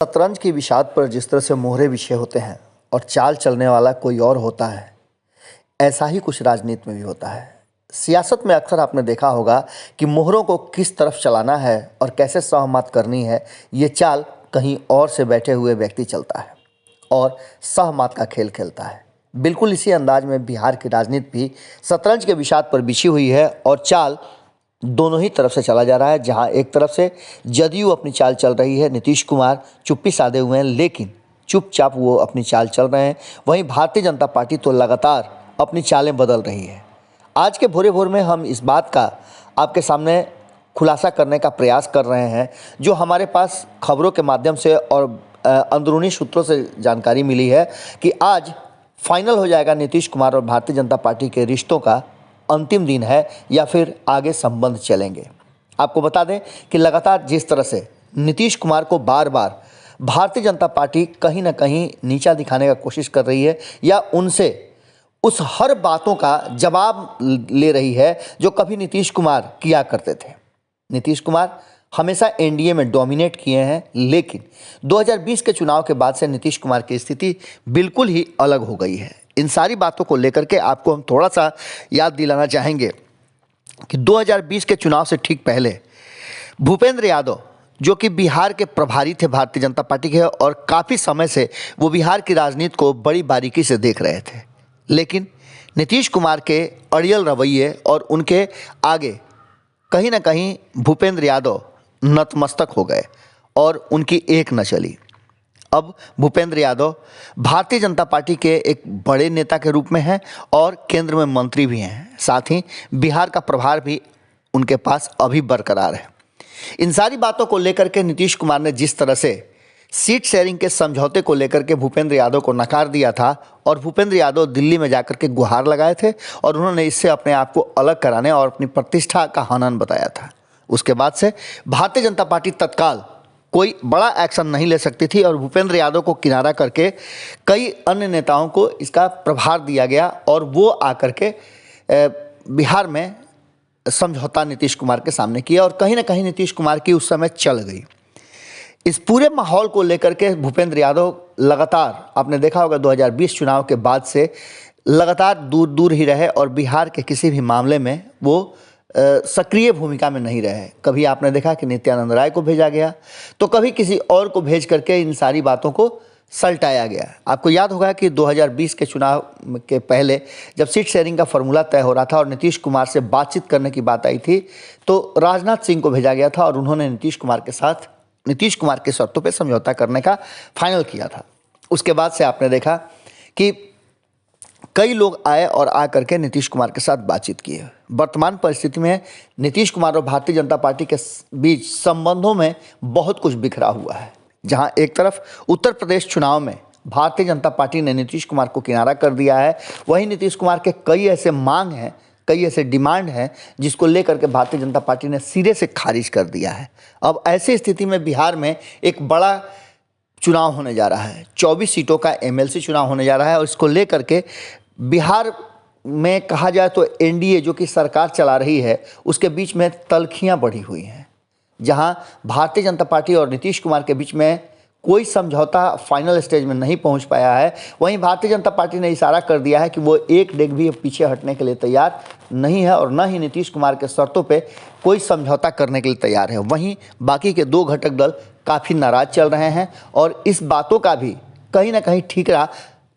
शतरंज की विषाद पर जिस तरह से मोहरे बिछे होते हैं और चाल चलने वाला कोई और होता है, ऐसा ही कुछ राजनीति में भी होता है। सियासत में अक्सर आपने देखा होगा कि मोहरों को किस तरफ चलाना है और कैसे सहमत करनी है, ये चाल कहीं और से बैठे हुए व्यक्ति चलता है और सहमत का खेल खेलता है। बिल्कुल इसी अंदाज में बिहार की राजनीति भी शतरंज के विषाद पर बिछी हुई है और चाल दोनों ही तरफ से चला जा रहा है। जहां एक तरफ से जदयू अपनी चाल चल रही है, नीतीश कुमार चुप्पी साधे हुए हैं लेकिन चुपचाप वो अपनी चाल चल रहे हैं। वहीं भारतीय जनता पार्टी तो लगातार अपनी चालें बदल रही है। आज के भोरे भोर में हम इस बात का आपके सामने खुलासा करने का प्रयास कर रहे हैं, जो हमारे पास खबरों के माध्यम से और अंदरूनी सूत्रों से जानकारी मिली है कि आज फाइनल हो जाएगा नीतीश कुमार और भारतीय जनता पार्टी के रिश्तों का अंतिम दिन है या फिर आगे संबंध चलेंगे। आपको बता दें कि लगातार जिस तरह से नीतीश कुमार को बार बार भारतीय जनता पार्टी कहीं ना कहीं नीचा दिखाने का कोशिश कर रही है या उनसे उस हर बातों का जवाब ले रही है जो कभी नीतीश कुमार किया करते थे। नीतीश कुमार हमेशा एनडीए में डोमिनेट किए हैं, लेकिन 2020 के चुनाव के बाद से नीतीश कुमार की स्थिति बिल्कुल ही अलग हो गई है। इन सारी बातों को लेकर के आपको हम थोड़ा सा याद दिलाना चाहेंगे कि 2020 के चुनाव से ठीक पहले भूपेंद्र यादव, जो कि बिहार के प्रभारी थे भारतीय जनता पार्टी के, और काफ़ी समय से वो बिहार की राजनीति को बड़ी बारीकी से देख रहे थे, लेकिन नीतीश कुमार के अड़ियल रवैये और उनके आगे कहीं ना कहीं भूपेंद्र यादव नतमस्तक हो गए और उनकी एक न चली। अब भूपेंद्र यादव भारतीय जनता पार्टी के एक बड़े नेता के रूप में हैं और केंद्र में मंत्री भी हैं, साथ ही बिहार का प्रभार भी उनके पास अभी बरकरार है। इन सारी बातों को लेकर के नीतीश कुमार ने जिस तरह से सीट शेयरिंग के समझौते को लेकर के भूपेंद्र यादव को नकार दिया था और भूपेंद्र यादव दिल्ली में जाकर के गुहार लगाए थे और उन्होंने इससे अपने आप को अलग कराने और अपनी प्रतिष्ठा का हनन बताया था। उसके बाद से भारतीय जनता पार्टी तत्काल कोई बड़ा एक्शन नहीं ले सकती थी और भूपेंद्र यादव को किनारा करके कई अन्य नेताओं को इसका प्रभार दिया गया और वो आकर के बिहार में समझौता नीतीश कुमार के सामने किया और कहीं ना कहीं नीतीश कुमार की उस समय चल गई। इस पूरे माहौल को लेकर के भूपेंद्र यादव लगातार, आपने देखा होगा 2020 चुनाव के बाद से लगातार दूर दूर ही रहे और बिहार के किसी भी मामले में वो सक्रिय भूमिका में नहीं रहे। कभी आपने देखा कि नित्यानंद राय को भेजा गया तो कभी किसी और को भेज करके इन सारी बातों को सलटाया गया। आपको याद होगा कि 2020 के चुनाव के पहले जब सीट शेयरिंग का फॉर्मूला तय हो रहा था और नीतीश कुमार से बातचीत करने की बात आई थी तो राजनाथ सिंह को भेजा गया था और उन्होंने नीतीश कुमार के शर्तों पे समझौता करने का फाइनल किया था। उसके बाद से आपने देखा कि कई लोग आए और आ करके नीतीश कुमार के साथ बातचीत की है। वर्तमान परिस्थिति में नीतीश कुमार और भारतीय जनता पार्टी के बीच संबंधों में बहुत कुछ बिखरा हुआ है। जहां एक तरफ उत्तर प्रदेश चुनाव में भारतीय जनता पार्टी ने नीतीश कुमार को किनारा कर दिया है, वहीं नीतीश कुमार के कई ऐसे मांग हैं, कई ऐसे डिमांड हैं जिसको लेकर के भारतीय जनता पार्टी ने सिरे से खारिज कर दिया है। अब ऐसी स्थिति में बिहार में एक बड़ा चुनाव होने जा रहा है, 24 सीटों का एमएलसी चुनाव होने जा रहा है और इसको लेकर के बिहार में कहा जाए तो एनडीए जो कि सरकार चला रही है उसके बीच में तल्खियां बढ़ी हुई हैं। जहां भारतीय जनता पार्टी और नीतीश कुमार के बीच में कोई समझौता फाइनल स्टेज में नहीं पहुंच पाया है, वहीं भारतीय जनता पार्टी ने इशारा कर दिया है कि वो एक डेग भी पीछे हटने के लिए तैयार नहीं है और न ही नीतीश कुमार के शर्तों पे कोई समझौता करने के लिए तैयार है। वहीं बाकी के दो घटक दल काफ़ी नाराज चल रहे हैं और इस बातों का भी कहीं ना कहीं ठीकरा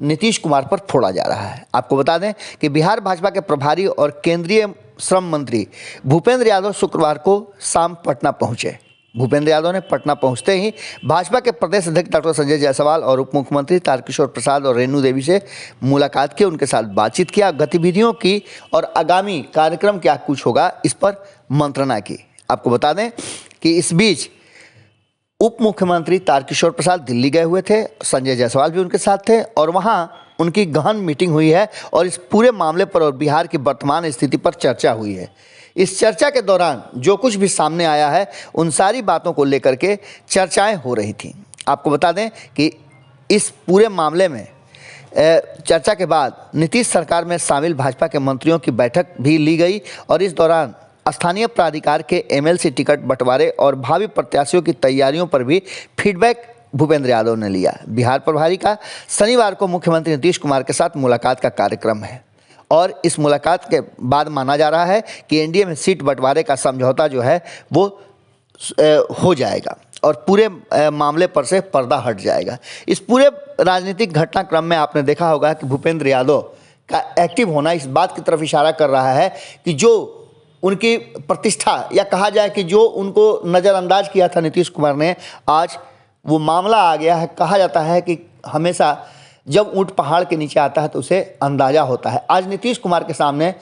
नीतीश कुमार पर फोड़ा जा रहा है। आपको बता दें कि बिहार भाजपा के प्रभारी और केंद्रीय श्रम मंत्री भूपेंद्र यादव शुक्रवार को शाम पटना पहुंचे। भूपेंद्र यादव ने पटना पहुंचते ही भाजपा के प्रदेश अध्यक्ष डॉक्टर संजय जायसवाल और उप मुख्यमंत्री तारकिशोर प्रसाद और रेणु देवी से मुलाकात की, उनके साथ बातचीत किया, गतिविधियों की और आगामी कार्यक्रम क्या कुछ होगा इस पर मंत्रणा की। आपको बता दें कि इस बीच उप मुख्यमंत्री तारकिशोर प्रसाद दिल्ली गए हुए थे, संजय जायसवाल भी उनके साथ थे और वहां उनकी गहन मीटिंग हुई है और इस पूरे मामले पर और बिहार की वर्तमान स्थिति पर चर्चा हुई है। इस चर्चा के दौरान जो कुछ भी सामने आया है उन सारी बातों को लेकर के चर्चाएं हो रही थी। आपको बता दें कि इस पूरे मामले में चर्चा के बाद नीतीश सरकार में शामिल भाजपा के मंत्रियों की बैठक भी ली गई और इस दौरान स्थानीय प्राधिकार के एमएलसी टिकट बंटवारे और भावी प्रत्याशियों की तैयारियों पर भी फीडबैक भूपेंद्र यादव ने लिया। बिहार प्रभारी का शनिवार को मुख्यमंत्री नीतीश कुमार के साथ मुलाकात का कार्यक्रम है और इस मुलाकात के बाद माना जा रहा है कि एनडीए में सीट बंटवारे का समझौता जो है वो हो जाएगा और पूरे मामले पर से पर्दा हट जाएगा। इस पूरे राजनीतिक घटनाक्रम में आपने देखा होगा कि भूपेंद्र यादव का एक्टिव होना इस बात की तरफ इशारा कर रहा है कि जो उनकी प्रतिष्ठा या कहा जाए कि जो उनको नज़रअंदाज किया था नीतीश कुमार ने, आज वो मामला आ गया है। कहा जाता है कि हमेशा जब ऊंट पहाड़ के नीचे आता है तो उसे अंदाज़ा होता है। आज नीतीश कुमार के सामने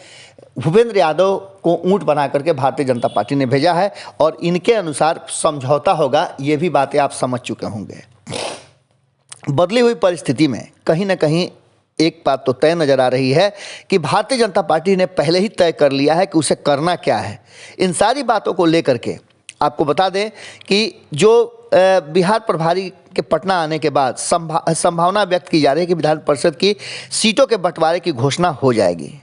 भूपेंद्र यादव को ऊंट बना करके भारतीय जनता पार्टी ने भेजा है और इनके अनुसार समझौता होगा, ये भी बातें आप समझ चुके होंगे। बदली हुई परिस्थिति में कहीं ना कहीं एक बात तो तय नज़र आ रही है कि भारतीय जनता पार्टी ने पहले ही तय कर लिया है कि उसे करना क्या है। इन सारी बातों को लेकर के आपको बता दें कि जो बिहार प्रभारी के पटना आने के बाद संभावना व्यक्त की जा रही है कि विधान परिषद की सीटों के बंटवारे की घोषणा हो जाएगी।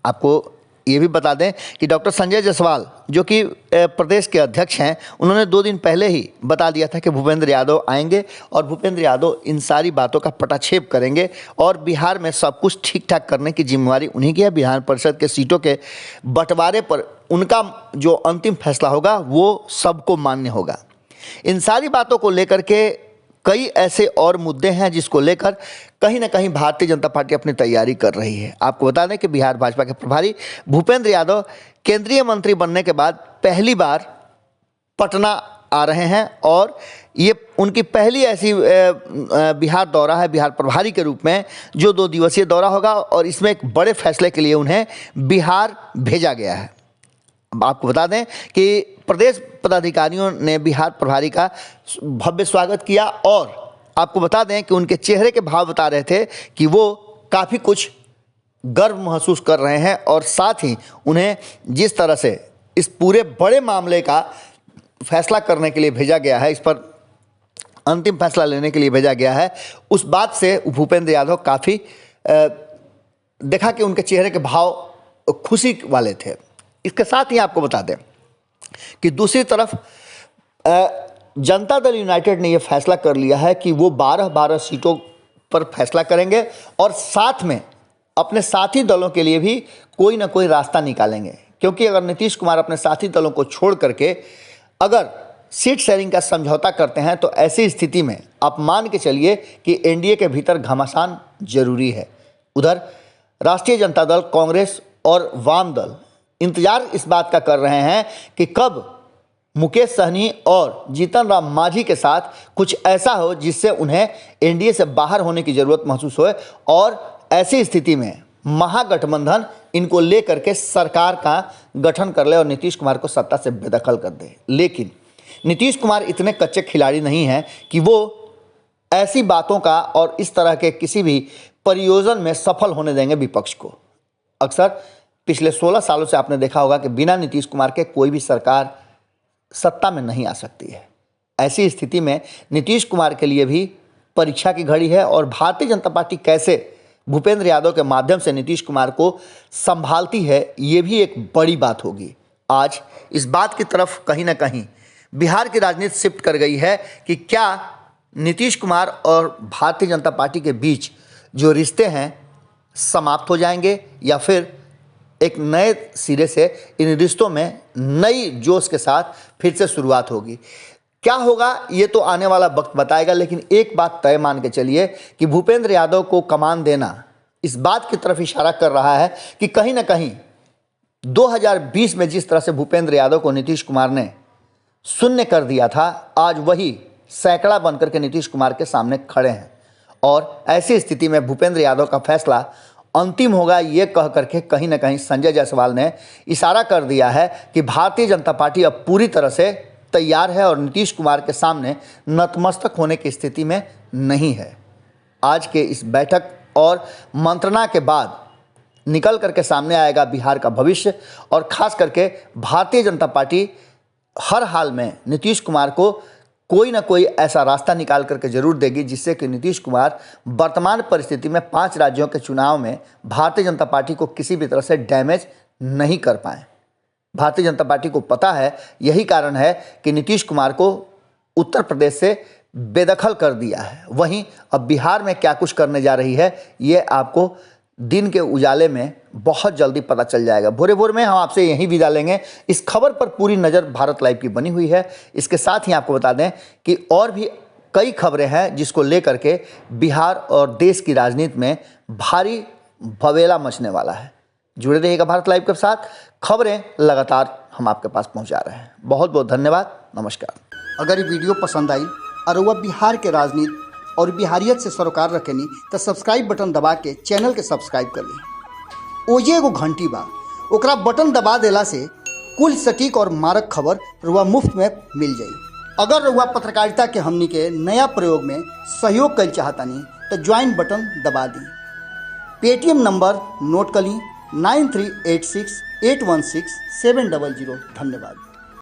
आपको ये भी बता दें कि डॉक्टर संजय जायसवाल जो कि प्रदेश के अध्यक्ष हैं, उन्होंने 2 दिन पहले ही बता दिया था कि भूपेंद्र यादव आएंगे और भूपेंद्र यादव इन सारी बातों का पटाक्षेप करेंगे और बिहार में सब कुछ ठीक ठाक करने की जिम्मेवारी उन्हीं की है। विधान परिषद के सीटों के बंटवारे पर उनका जो अंतिम फैसला होगा वो सबको मान्य होगा। इन सारी बातों को लेकर के कई ऐसे और मुद्दे हैं जिसको लेकर कहीं ना कहीं भारतीय जनता पार्टी अपनी तैयारी कर रही है। आपको बता दें कि बिहार भाजपा के प्रभारी भूपेंद्र यादव केंद्रीय मंत्री बनने के बाद पहली बार पटना आ रहे हैं और ये उनकी पहली ऐसी बिहार दौरा है बिहार प्रभारी के रूप में, जो 2 दिवसीय दौरा होगा और इसमें एक बड़े फैसले के लिए उन्हें बिहार भेजा गया है। आपको बता दें कि प्रदेश पदाधिकारियों ने बिहार प्रभारी का भव्य स्वागत किया और आपको बता दें कि उनके चेहरे के भाव बता रहे थे कि वो काफ़ी कुछ गर्व महसूस कर रहे हैं और साथ ही उन्हें जिस तरह से इस पूरे बड़े मामले का फैसला करने के लिए भेजा गया है, इस पर अंतिम फैसला लेने के लिए भेजा गया है, उस बात से भूपेंद्र यादव काफ़ी देखा कि उनके चेहरे के भाव खुशी वाले थे। इसके साथ ही आपको बता दें कि दूसरी तरफ जनता दल यूनाइटेड ने यह फैसला कर लिया है कि वो 12-12 सीटों पर फैसला करेंगे और साथ में अपने साथी दलों के लिए भी कोई ना कोई रास्ता निकालेंगे, क्योंकि अगर नीतीश कुमार अपने साथी दलों को छोड़ करके अगर सीट शेयरिंग का समझौता करते हैं तो ऐसी स्थिति में आप मान के चलिए कि एनडीए के भीतर घमासान जरूरी है। उधर राष्ट्रीय जनता दल, कांग्रेस और वाम दल इंतजार इस बात का कर रहे हैं कि कब मुकेश सहनी और जीतन राम मांझी के साथ कुछ ऐसा हो जिससे उन्हें एनडीए से बाहर होने की ज़रूरत महसूस होए और ऐसी स्थिति में महागठबंधन इनको लेकर के सरकार का गठन कर ले और नीतीश कुमार को सत्ता से बेदखल कर दे। लेकिन नीतीश कुमार इतने कच्चे खिलाड़ी नहीं हैं कि वो ऐसी बातों का और इस तरह के किसी भी परियोजना में सफल होने देंगे विपक्ष को। अक्सर पिछले 16 सालों से आपने देखा होगा कि बिना नीतीश कुमार के कोई भी सरकार सत्ता में नहीं आ सकती है। ऐसी स्थिति में नीतीश कुमार के लिए भी परीक्षा की घड़ी है और भारतीय जनता पार्टी कैसे भूपेंद्र यादव के माध्यम से नीतीश कुमार को संभालती है, ये भी एक बड़ी बात होगी। आज इस बात की तरफ कहीं ना कहीं बिहार की राजनीति शिफ्ट कर गई है कि क्या नीतीश कुमार और भारतीय जनता पार्टी के बीच जो रिश्ते हैं समाप्त हो जाएंगे या फिर एक नए सिरे से इन रिश्तों में नई जोश के साथ फिर से शुरुआत होगी। क्या होगा ये तो आने वाला वक्त बताएगा, लेकिन एक बात तय मान के चलिए कि भूपेंद्र यादव को कमान देना इस बात की तरफ इशारा कर रहा है कि कहीं ना कहीं 2020 में जिस तरह से भूपेंद्र यादव को नीतीश कुमार ने शून्य कर दिया था, आज वही सैकड़ा बनकर के नीतीश कुमार के सामने खड़े हैं और ऐसी स्थिति में भूपेंद्र यादव का फैसला अंतिम होगा, ये कह करके कहीं ना कहीं संजय जायसवाल ने इशारा कर दिया है कि भारतीय जनता पार्टी अब पूरी तरह से तैयार है और नीतीश कुमार के सामने नतमस्तक होने की स्थिति में नहीं है। आज के इस बैठक और मंत्रणा के बाद निकल करके सामने आएगा बिहार का भविष्य और खास करके भारतीय जनता पार्टी हर हाल में नीतीश कुमार को कोई ना कोई ऐसा रास्ता निकाल करके जरूर देगी जिससे कि नीतीश कुमार वर्तमान परिस्थिति में 5 राज्यों के चुनाव में भारतीय जनता पार्टी को किसी भी तरह से डैमेज नहीं कर पाए। भारतीय जनता पार्टी को पता है, यही कारण है कि नीतीश कुमार को उत्तर प्रदेश से बेदखल कर दिया है। वहीं अब बिहार में क्या कुछ करने जा रही है ये आपको दिन के उजाले में बहुत जल्दी पता चल जाएगा। भोरे भोर में हम आपसे यहीं विदा लेंगे। इस खबर पर पूरी नज़र भारत लाइव की बनी हुई है। इसके साथ ही आपको बता दें कि और भी कई खबरें हैं जिसको लेकर के बिहार और देश की राजनीति में भारी बवेला मचने वाला है। जुड़े रहिएगा भारत लाइव के साथ, खबरें लगातार हम आपके पास पहुंचा रहे हैं। बहुत बहुत धन्यवाद, नमस्कार। अगर ये वीडियो पसंद आई और वह बिहार के राजनीति और बिहारियत से सरोकार रखेनी तो सब्सक्राइब बटन दबा के चैनल के सब्सक्राइब कर ली। ओजे एगो घंटी बा, ओकरा बटन दबा देला से कुल सटीक और मारक खबर रुआ मुफ्त में मिल जाई। अगर रुआ पत्रकारिता के हमनी के नया प्रयोग में सहयोग कर चाहतानी तो ज्वाइन बटन दबा दी। पेटीएम नंबर नोट कर ली 9386816700। धन्यवाद।